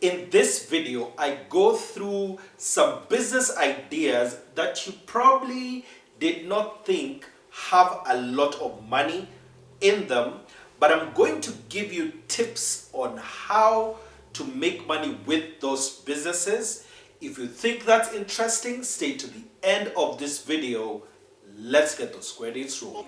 In this video, I go through some business ideas that you probably did not think have a lot of money in them, but I'm going to give you tips on how to make money with those businesses. If you think that's interesting, stay to the end of this video. Let's get those credits rolling.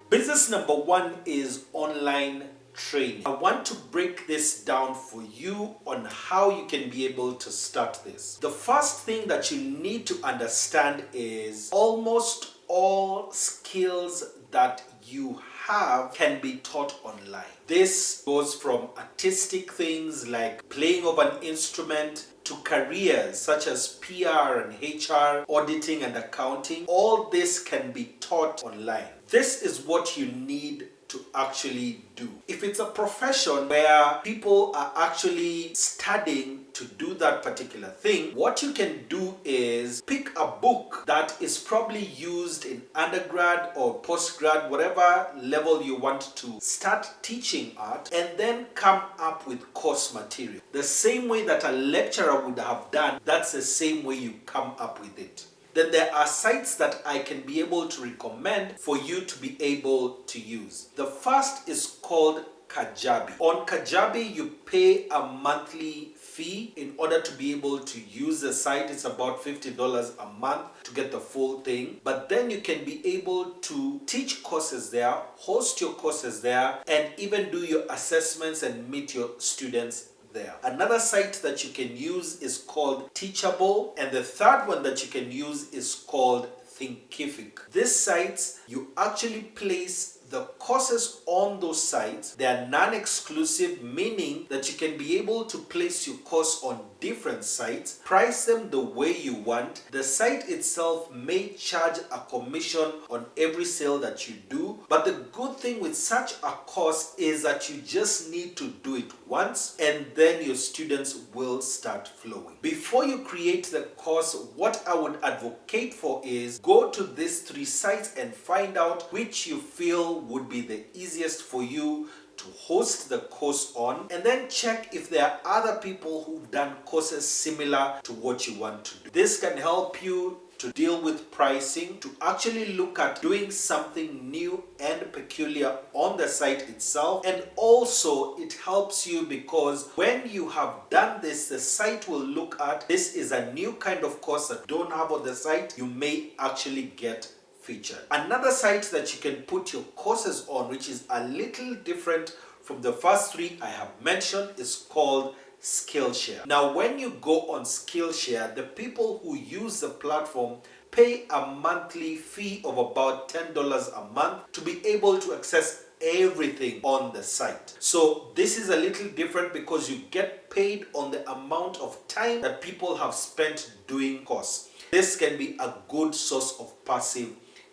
Business number one is online training. I want to break this down for you on how you can be able to start this. The first thing that you need to understand is almost all skills that you have can be taught online. This goes from artistic things like playing of an instrument to careers such as PR and HR, auditing and accounting. All this can be taught online. This is what you need to actually do. If it's a profession where people are actually studying to do that particular thing, what you can do is pick a book that is probably used in undergrad or postgrad, whatever level you want to start teaching at, and then come up with course material. The same way that a lecturer would have done, that's the same way you come up with it. Then there are sites that I can be able to recommend for you to be able to use. The first is called Kajabi. On Kajabi, you pay a monthly fee in order to be able to use the site. It's about $50 a month to get the full thing. But then you can be able to teach courses there, host your courses there, and even do your assessments and meet your students there. Another site that you can use is called Teachable, and the third one that you can use is called Thinkific. These sites, you actually place the courses on those sites. They are non-exclusive, meaning that you can be able to place your course on different sites, price them the way you want. The site itself may charge a commission on every sale that you do, but the good thing with such a course is that you just need to do it once and then your students will start flowing. Before you create the course, what I would advocate for is go to these three sites and find out which you feel would be the easiest for you to host the course on, and then check if there are other people who've done courses similar to what you want to do. This can help you to deal with pricing, to actually look at doing something new and peculiar on the site itself. And also it helps you because when you have done this, the site will look at this is a new kind of course that don't have on the site. You may actually get featured. Another site that you can put your courses on, which is a little different from the first three I have mentioned, is called Skillshare. Now, when you go on Skillshare, the people who use the platform pay a monthly fee of about $10 a month to be able to access everything on the site. So this is a little different because you get paid on the amount of time that people have spent doing course. This can be a good source of passive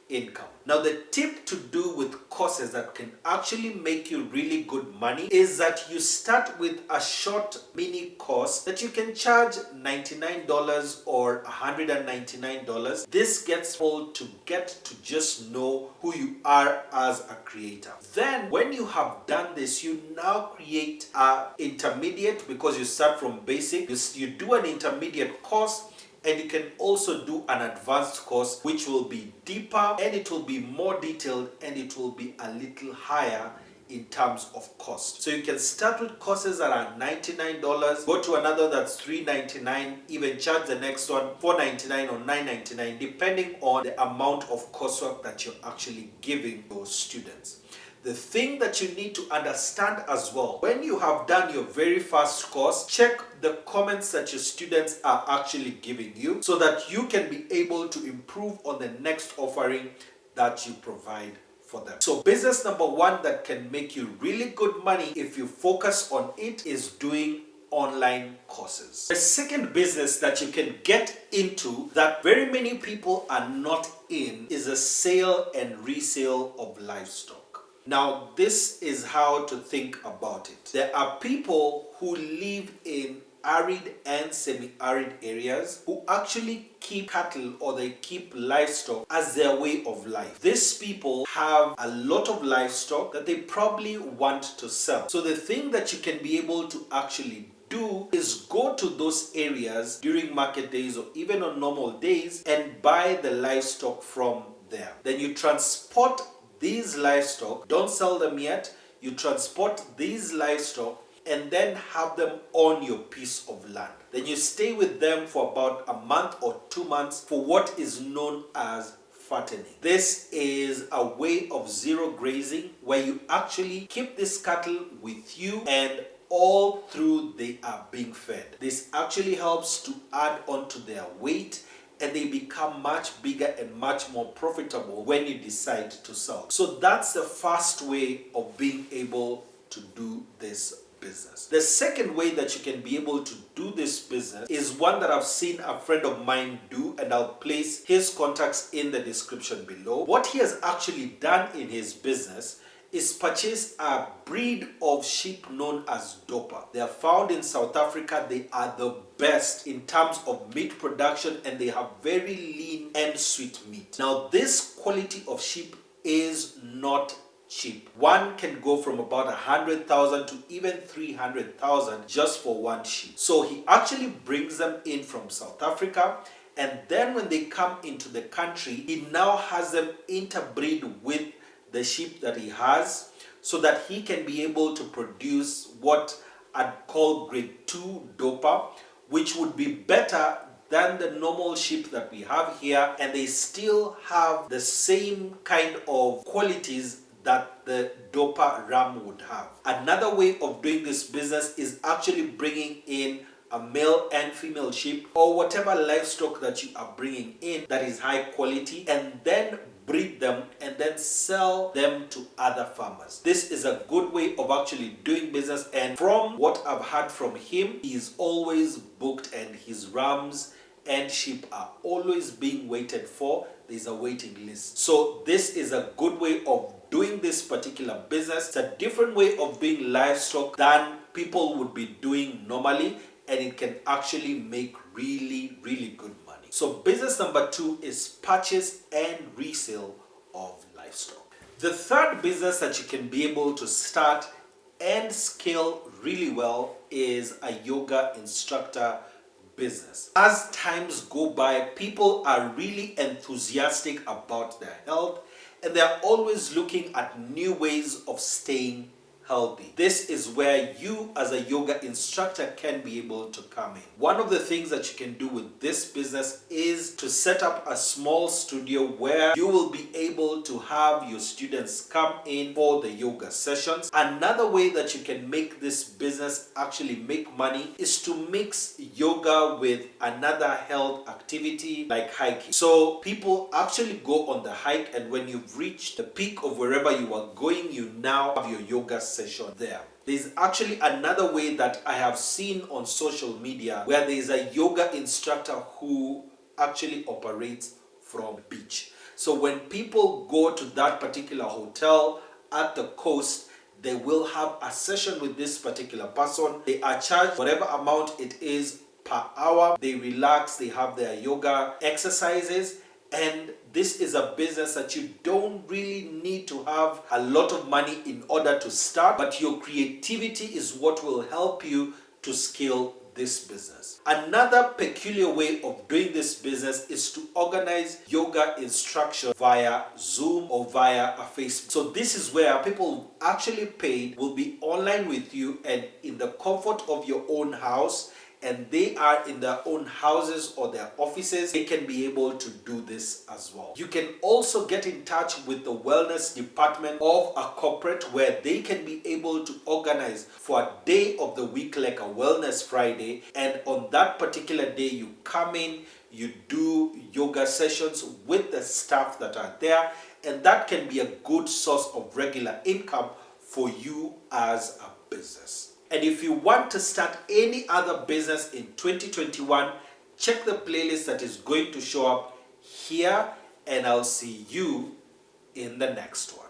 income. Now, the tip to do with courses that can actually make you really good money is that you start with a short mini course that you can charge $99 or $199. This gets people to get to just know who you are as a creator. Then when you have done this, you now create an intermediate, because you start from basic. You do an intermediate course, and you can also do an advanced course, which will be deeper and it will be more detailed and it will be a little higher in terms of cost. So you can start with courses that are $99, go to another that's $3.99, even charge the next one $4.99 or $9.99, depending on the amount of coursework that you're actually giving those students. The thing that you need to understand as well, when you have done your very first course, check the comments that your students are actually giving you so that you can be able to improve on the next offering that you provide for them. So business number one that can make you really good money if you focus on it is doing online courses. The second business that you can get into that very many people are not in is a sale and resale of livestock. Now, this is how to think about it. There are people who live in arid and semi-arid areas who actually keep cattle or they keep livestock as their way of life. These people have a lot of livestock that they probably want to sell. So the thing that you can be able to actually do is go to those areas during market days or even on normal days and buy the livestock from there. Then you transport these livestock, don't sell them yet, you transport these livestock and then have them on your piece of land. Then you stay with them for about a month or 2 months for what is known as fattening. This is a way of zero grazing where you actually keep this cattle with you and all through they are being fed. This actually helps to add on to their weight and they become much bigger and much more profitable when you decide to sell. So that's the first way of being able to do this business. The second way that you can be able to do this business is one that I've seen a friend of mine do, and I'll place his contacts in the description below. What he has actually done in his business is purchase a breed of sheep known as Dorper. They are found in South Africa. They are the best in terms of meat production and they have very lean and sweet meat. Now this quality of sheep is not cheap. One can go from about 100,000 to even 300,000 just for one sheep. So he actually brings them in from South Africa, and then when they come into the country, he now has them interbreed with the sheep that he has so that he can be able to produce what I'd call grade 2 Dorper, which would be better than the normal sheep that we have here, and they still have the same kind of qualities that the Dorper ram would have. Another way of doing this business is actually bringing in a male and female sheep or whatever livestock that you are bringing in that is high quality, and then breed them and then sell them to other farmers. This is a good way of actually doing business, and from what I've heard from him, he is always booked and his rams and sheep are always being waited for. There's a waiting list. So this is a good way of doing this particular business. It's a different way of doing livestock than people would be doing normally, and it can actually make really, really good money. So business number 2 is purchase and resale of livestock. The third business that you can be able to start and scale really well is a yoga instructor business. As times go by, people are really enthusiastic about their health and they're always looking at new ways of staying healthy. This is where you as a yoga instructor can be able to come in. One of the things that you can do with this business is to set up a small studio where you will be able to have your students come in for the yoga sessions. Another way that you can make this business actually make money is to mix yoga with another health activity like hiking. So people actually go on the hike, and when you've reached the peak of wherever you are going, you now have your yoga session there. There's actually another way that I have seen on social media where there is a yoga instructor who actually operates from the beach. So when people go to that particular hotel at the coast, they will have a session with this particular person. They are charged whatever amount it is per hour. They relax, they have their yoga exercises, and this is a business that you don't really need to have a lot of money in order to start, but your creativity is what will help you to scale this business. Another peculiar way of doing this business is to organize yoga instruction via Zoom or via a Facebook. So this is where people actually paid will be online with you and in the comfort of your own house, and they are in their own houses or their offices. They can be able to do this as well. You can also get in touch with the wellness department of a corporate where they can be able to organize for a day of the week like a wellness Friday, and on that particular day you come in, you do yoga sessions with the staff that are there, and that can be a good source of regular income for you as a business. And if you want to start any other business in 2021, check the playlist that is going to show up here, and I'll see you in the next one.